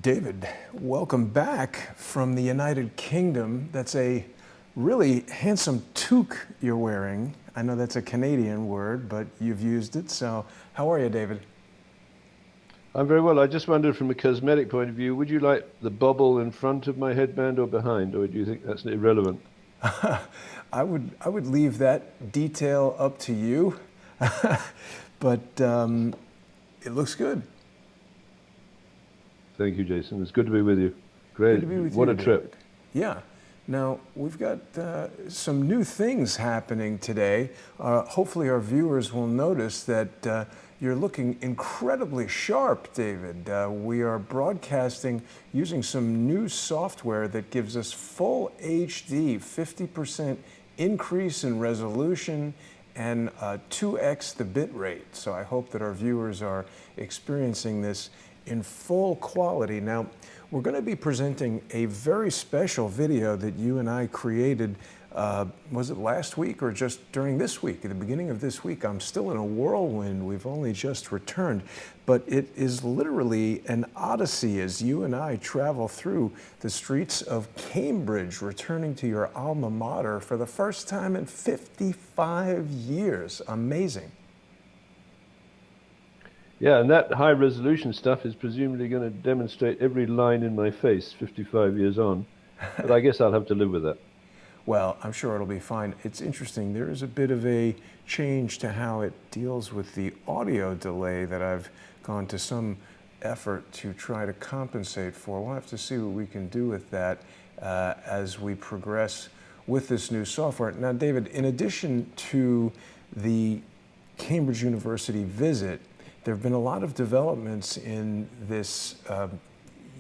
David, welcome back from the United Kingdom. That's a really handsome toque you're wearing. I know that's a Canadian word, but you've used it. So how are you, David? I'm very well. I just wondered from a cosmetic point of view, would you like the bubble in front of my headband or behind, or do you think that's irrelevant? I would leave that detail up to you, but it looks good. Thank you, Jason. It's good to be with you. Good Great. to be with What you, a David. trip. Yeah. Now, we've got some new things happening today. Hopefully, our viewers will notice that you're looking incredibly sharp, David. We are broadcasting using some new software that gives us full HD, 50% increase in resolution, and 2x the bit rate. So I hope that our viewers are experiencing this in full quality. Now, we're going to be presenting a very special video that you and I created, was it last week or just during this week, at the beginning of this week? I'm still in a whirlwind. We've only just returned, but it is literally an odyssey as you and I travel through the streets of Cambridge, returning to your alma mater for the first time in 55 years. Amazing. Yeah, and that high resolution stuff is presumably going to demonstrate every line in my face 55 years on. But I guess I'll have to live with that. Well, I'm sure it'll be fine. It's interesting. There is a bit of a change to how it deals with the audio delay that I've gone to some effort to try to compensate for. We'll have to see what we can do with that as we progress with this new software. Now, David, in addition to the Cambridge University visit, there have been a lot of developments in this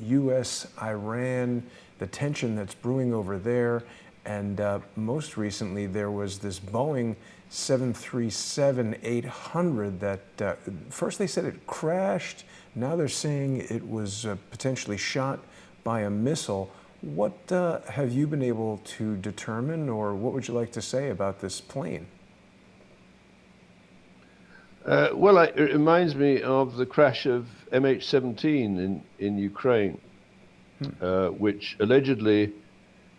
U.S.-Iran, the tension that's brewing over there, and most recently there was this Boeing 737-800 that first they said it crashed, now they're saying it was potentially shot by a missile. What have you been able to determine, or what would you like to say about this plane? Well, it reminds me of the crash of MH17 in Ukraine, which allegedly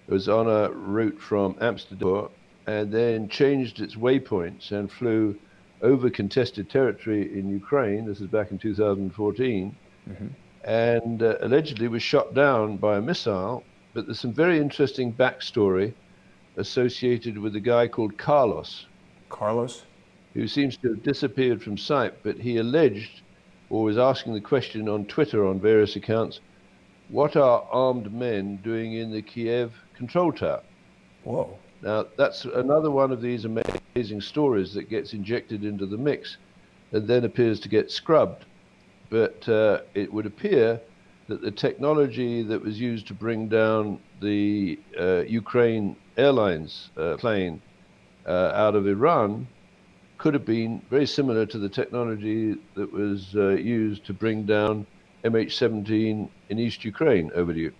was on a route from Amsterdam and then changed its waypoints and flew over contested territory in Ukraine. This is back in 2014, and allegedly was shot down by a missile. But there's some very interesting backstory associated with a guy called Carlos, Carlos? who seems to have disappeared from sight, but he alleged, or was asking the question on Twitter on various accounts, what are armed men doing in the Kiev control tower? Whoa. Now, that's another one of these amazing stories that gets injected into the mix and then appears to get scrubbed. But it would appear that the technology that was used to bring down the Ukraine Airlines plane out of Iran could have been very similar to the technology that was used to bring down MH17 in East Ukraine. Over to you.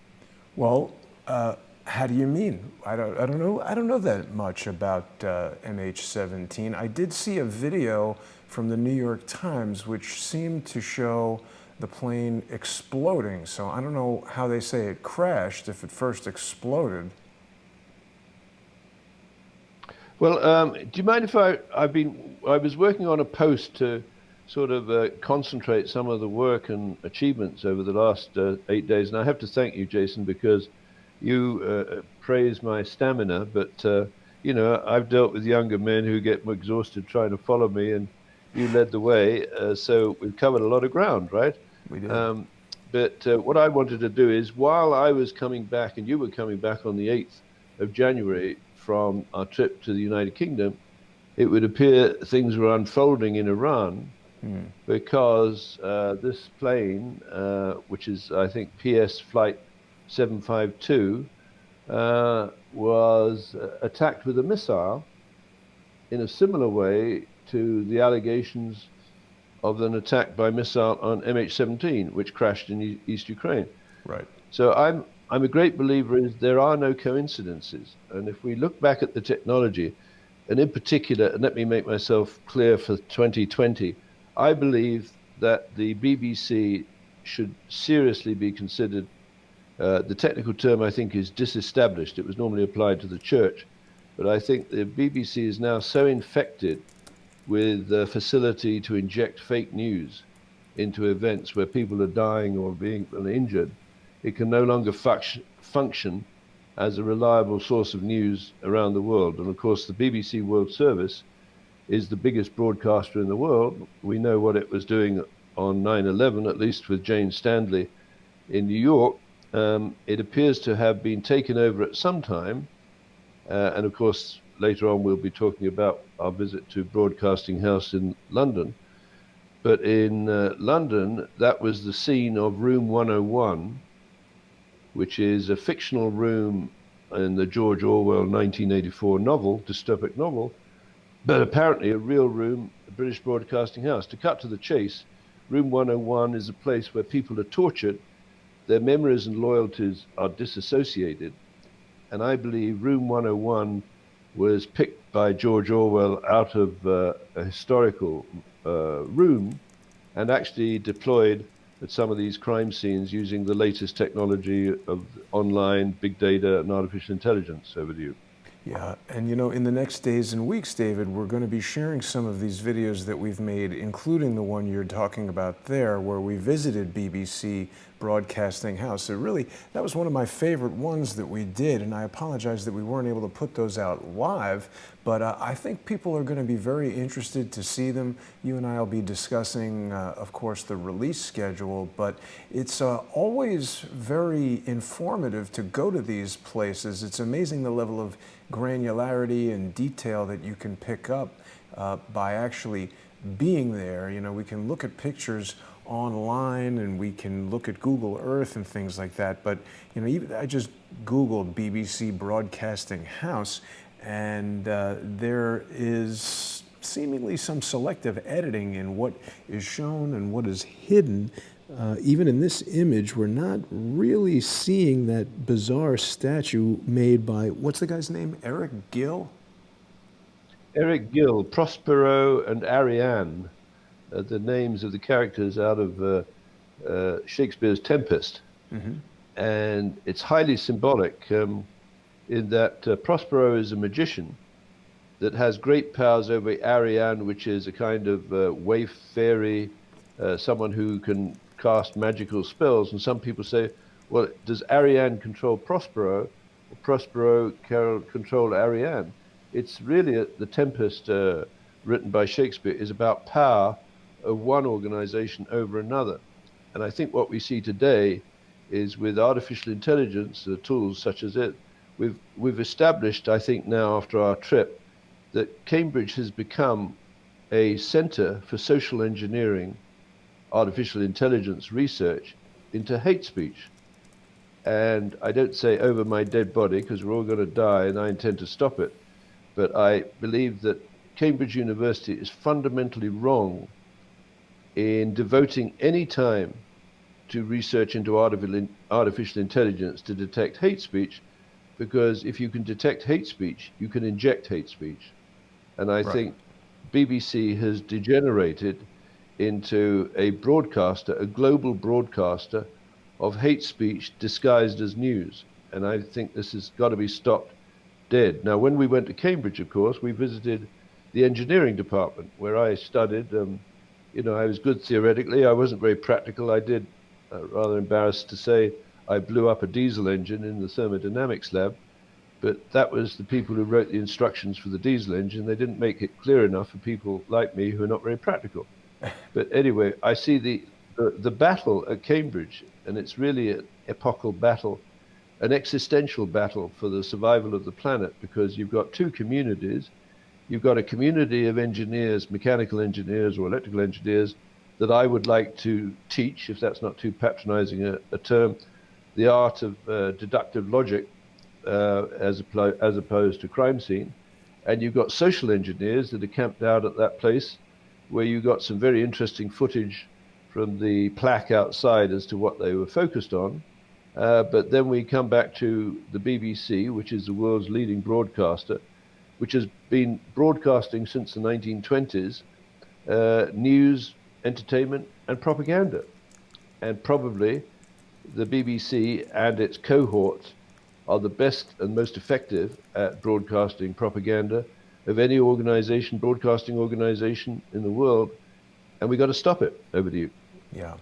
Well, how do you mean? I don't know. I don't know that much about MH17. I did see a video from the New York Times which seemed to show the plane exploding. So I don't know how they say it crashed if it first exploded. Well, do you mind if I was working on a post to sort of concentrate some of the work and achievements over the last 8 days, and I have to thank you, Jason, because you praise my stamina, but you know, I've dealt with younger men who get exhausted trying to follow me, and you led the way, so we've covered a lot of ground, right? We did. But what I wanted to do is, while I was coming back and you were coming back on the 8th of January from our trip to the United Kingdom, it would appear things were unfolding in Iran because this plane, which is, I think, PS Flight 752, was attacked with a missile in a similar way to the allegations of an attack by missile on MH17, which crashed in East Ukraine. Right. So I'm a great believer in there are no coincidences. And if we look back at the technology, and in particular, and let me make myself clear for 2020, I believe that the BBC should seriously be considered. The technical term, I think, is disestablished. It was normally applied to the church. But I think the BBC is now so infected with the facility to inject fake news into events where people are dying or being injured, it can no longer function as a reliable source of news around the world. And of course, the BBC World Service is the biggest broadcaster in the world. We know what it was doing on 9/11, at least with Jane Stanley in New York. It appears to have been taken over at some time. And of course, later on, we'll be talking about our visit to Broadcasting House in London. But in London, that was the scene of Room 101, which is a fictional room in the George Orwell 1984 novel, dystopic novel, but apparently a real room, the British Broadcasting House. To cut to the chase, Room 101 is a place where people are tortured, their memories and loyalties are disassociated. And I believe Room 101 was picked by George Orwell out of a historical room and actually deployed at some of these crime scenes using the latest technology of online, big data, and artificial intelligence. Over to you. Yeah, and you know, in the next days and weeks, David, we're going to be sharing some of these videos that we've made, including the one you're talking about there, where we visited BBC Broadcasting House. That was one of my favorite ones that we did, and I apologize that we weren't able to put those out live, but I think people are going to be very interested to see them. You and I will be discussing, of course, the release schedule, but it's always very informative to go to these places. It's amazing the level of granularity and detail that you can pick up by actually being there. You know, we can look at pictures online and we can look at Google Earth and things like that, but you know, I just Googled BBC Broadcasting House, and there is seemingly some selective editing in what is shown and what is hidden. Even in this image, we're not really seeing that bizarre statue made by, what's the guy's name? Eric Gill? Eric Gill, Prospero, and Ariane, the names of the characters out of Shakespeare's Tempest. Mm-hmm. And it's highly symbolic in that Prospero is a magician that has great powers over Ariane, which is a kind of waif fairy, someone who can cast magical spells. And some people say, well, does Ariane control Prospero, or Prospero control Ariane? It's really the Tempest written by Shakespeare is about power of one organization over another. And I think what we see today is with artificial intelligence, tools such as it, we've established, I think now after our trip, that Cambridge has become a center for social engineering, artificial intelligence research into hate speech. And I don't say over my dead body, because we're all going to die and I intend to stop it. But I believe that Cambridge University is fundamentally wrong in devoting any time to research into artificial intelligence to detect hate speech, because if you can detect hate speech, you can inject hate speech. And I think BBC has degenerated into a broadcaster, a global broadcaster of hate speech disguised as news. And I think this has got to be stopped dead. Now, when we went to Cambridge, of course, we visited the engineering department where I studied. You know, I was good theoretically. I wasn't very practical. I did, rather embarrassed to say, I blew up a diesel engine in the thermodynamics lab. But that was the people who wrote the instructions for the diesel engine. They didn't make it clear enough for people like me who are not very practical. But anyway, I see the battle at Cambridge, and it's really an epochal battle, an existential battle for the survival of the planet, because you've got two communities. You've got a community of engineers, mechanical engineers or electrical engineers, that I would like to teach, if that's not too patronizing a term, the art of deductive logic as opposed to crime scene. And you've got social engineers that are camped out at that place, where you got some very interesting footage from the plaque outside as to what they were focused on. But then we come back to the BBC, which is the world's leading broadcaster, which has been broadcasting since the 1920s, news, entertainment, and propaganda. and probably the BBC and its cohorts are the best and most effective at broadcasting propaganda of any organization, broadcasting organization in the world, and we got to stop it. Over to you. Yeah.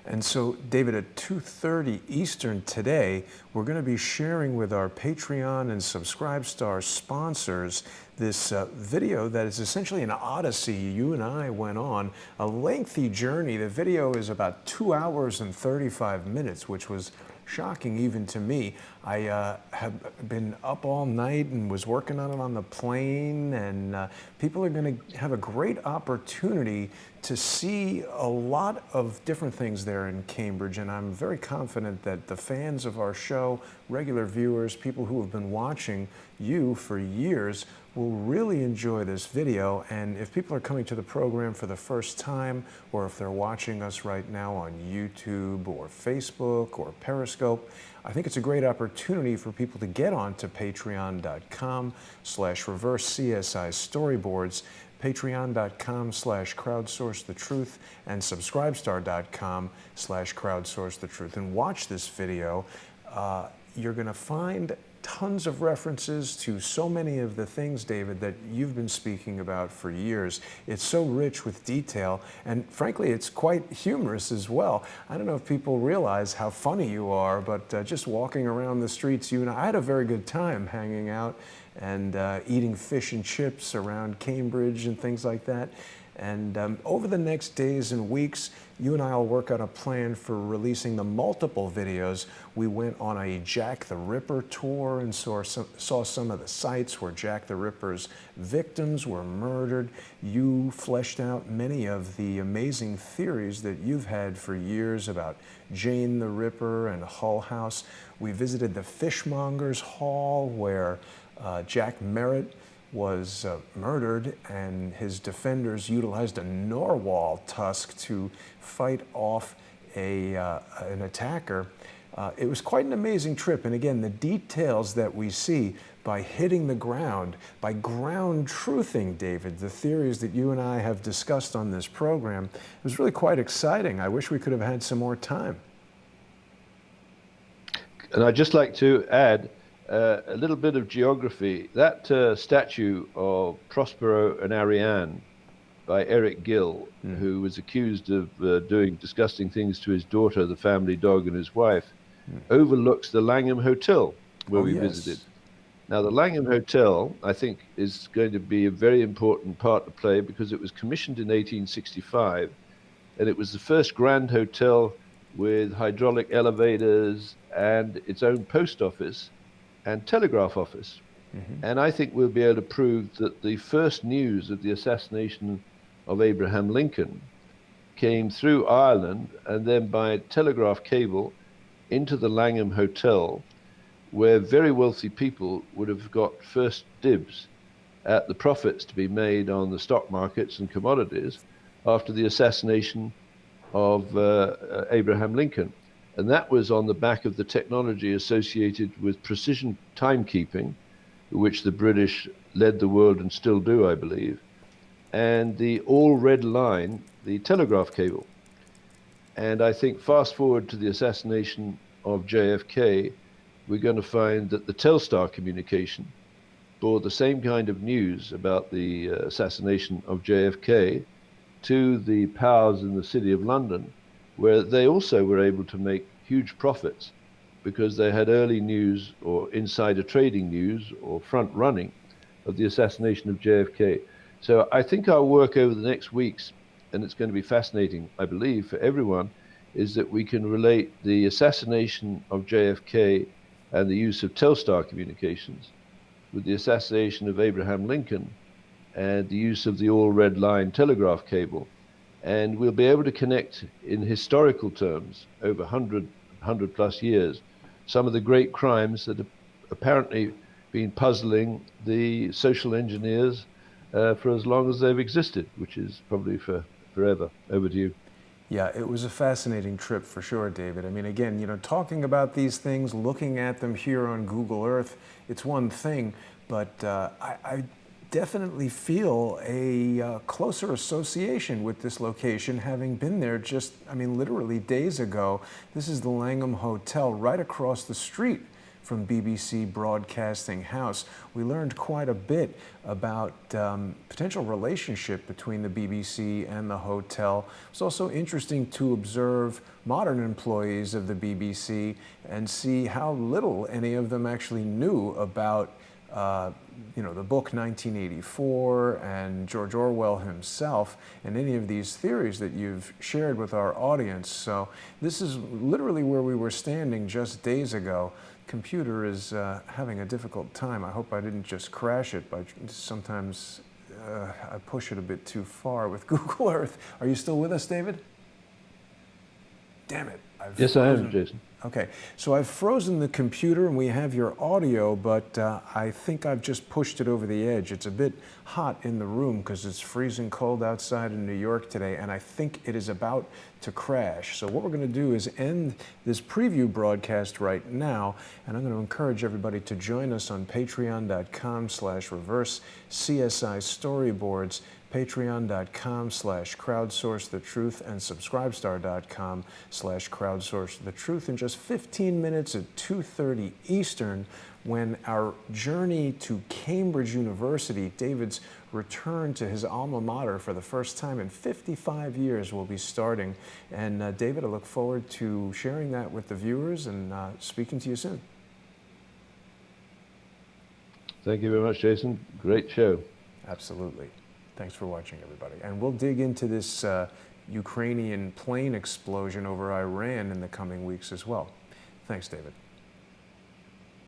And so, David, at 2:30 Eastern today, we're going to be sharing with our Patreon and Subscribestar sponsors this video that is essentially an odyssey you and I went on, a lengthy journey. The video is about 2 hours and 35 minutes, which was shocking even to me. I have been up all night and was working on it on the plane, and people are going to have a great opportunity to see a lot of different things there in Cambridge, and I'm very confident that the fans of our show, regular viewers, people who have been watching you for years, will really enjoy this video. And if people are coming to the program for the first time, or if they're watching us right now on YouTube or Facebook or Periscope, I think it's a great opportunity for people to get onto patreon.com/reverse-CSI storyboards, patreon.com/crowdsourcethetruth, and subscribestar.com/crowdsourcethetruth, and watch this video. You're going to find tons of references to so many of the things, David, that you've been speaking about for years. It's so rich with detail, and frankly, it's quite humorous as well. I don't know if people realize how funny you are, but just walking around the streets, you and I had a very good time hanging out and eating fish and chips around Cambridge and things like that. And over the next days and weeks, you and I will work on a plan for releasing the multiple videos. We went on a Jack the Ripper tour and saw some of the sites where Jack the Ripper's victims were murdered. You fleshed out many of the amazing theories that you've had for years about Jane the Ripper and Hull House. We visited the Fishmonger's Hall where Jack Merritt was murdered, and his defenders utilized a narwhal tusk to fight off an attacker. It was quite an amazing trip, and again, the details that we see by hitting the ground, by ground truthing, David, the theories that you and I have discussed on this program, it was really quite exciting. I wish we could have had some more time. And I'd just like to add a little bit of geography. That statue of Prospero and Ariane by Eric Gill, who was accused of doing disgusting things to his daughter, the family dog, and his wife, overlooks the Langham Hotel where we visited. Now, the Langham Hotel, I think, is going to be a very important part to play because it was commissioned in 1865, and it was the first grand hotel with hydraulic elevators and its own post office and telegraph office. And I think we'll be able to prove that the first news of the assassination of Abraham Lincoln came through Ireland and then by telegraph cable into the Langham Hotel, where very wealthy people would have got first dibs at the profits to be made on the stock markets and commodities after the assassination of Abraham Lincoln. And that was on the back of the technology associated with precision timekeeping, which the British led the world and still do, I believe, and the all red line, the telegraph cable. And I think fast forward to the assassination of JFK, we're going to find that the Telstar communication bore the same kind of news about the assassination of JFK to the powers in the City of London, where they also were able to make huge profits because they had early news or insider trading news or front running of the assassination of JFK. So I think our work over the next weeks, and it's going to be fascinating, I believe, for everyone, is that we can relate the assassination of JFK and the use of Telstar communications with the assassination of Abraham Lincoln and the use of the all red line telegraph cable. And we'll be able to connect in historical terms over 100 plus years some of the great crimes that have apparently been puzzling the social engineers for as long as they've existed, which is probably for forever. Over to you. Yeah, it was a fascinating trip for sure, David. I mean, again, you know, talking about these things, looking at them here on Google Earth, it's one thing, but I definitely feel a closer association with this location, having been there just, I mean, literally days ago. This is the Langham Hotel right across the street from BBC Broadcasting House. We learned quite a bit about potential relationship between the BBC and the hotel. It's also interesting to observe modern employees of the BBC and see how little any of them actually knew about the book 1984 and George Orwell himself and any of these theories that you've shared with our audience. So this is literally where we were standing just days ago. Computer is having a difficult time. I hope I didn't just crash it, but sometimes I push it a bit too far with Google Earth. Are you still with us, David? Damn it. Yes, I am, Jason. Okay, so I've frozen the computer and we have your audio, but I think I've just pushed it over the edge. It's a bit hot in the room because it's freezing cold outside in New York today, and I think it is about to crash. So what we're going to do is end this preview broadcast right now, and I'm going to encourage everybody to join us on patreon.com/reverse CSI storyboards, patreon.com/crowdsourcethetruth, and subscribestar.com/crowdsourcethetruth in just 15 minutes at 2:30 Eastern, when our journey to Cambridge University, David's return to his alma mater for the first time in 55 years, will be starting. And David, I look forward to sharing that with the viewers and speaking to you soon. Thank you very much, Jason. Great show. Absolutely. Thanks for watching, everybody. And we'll dig into this Ukrainian plane explosion over Iran in the coming weeks as well. Thanks, David.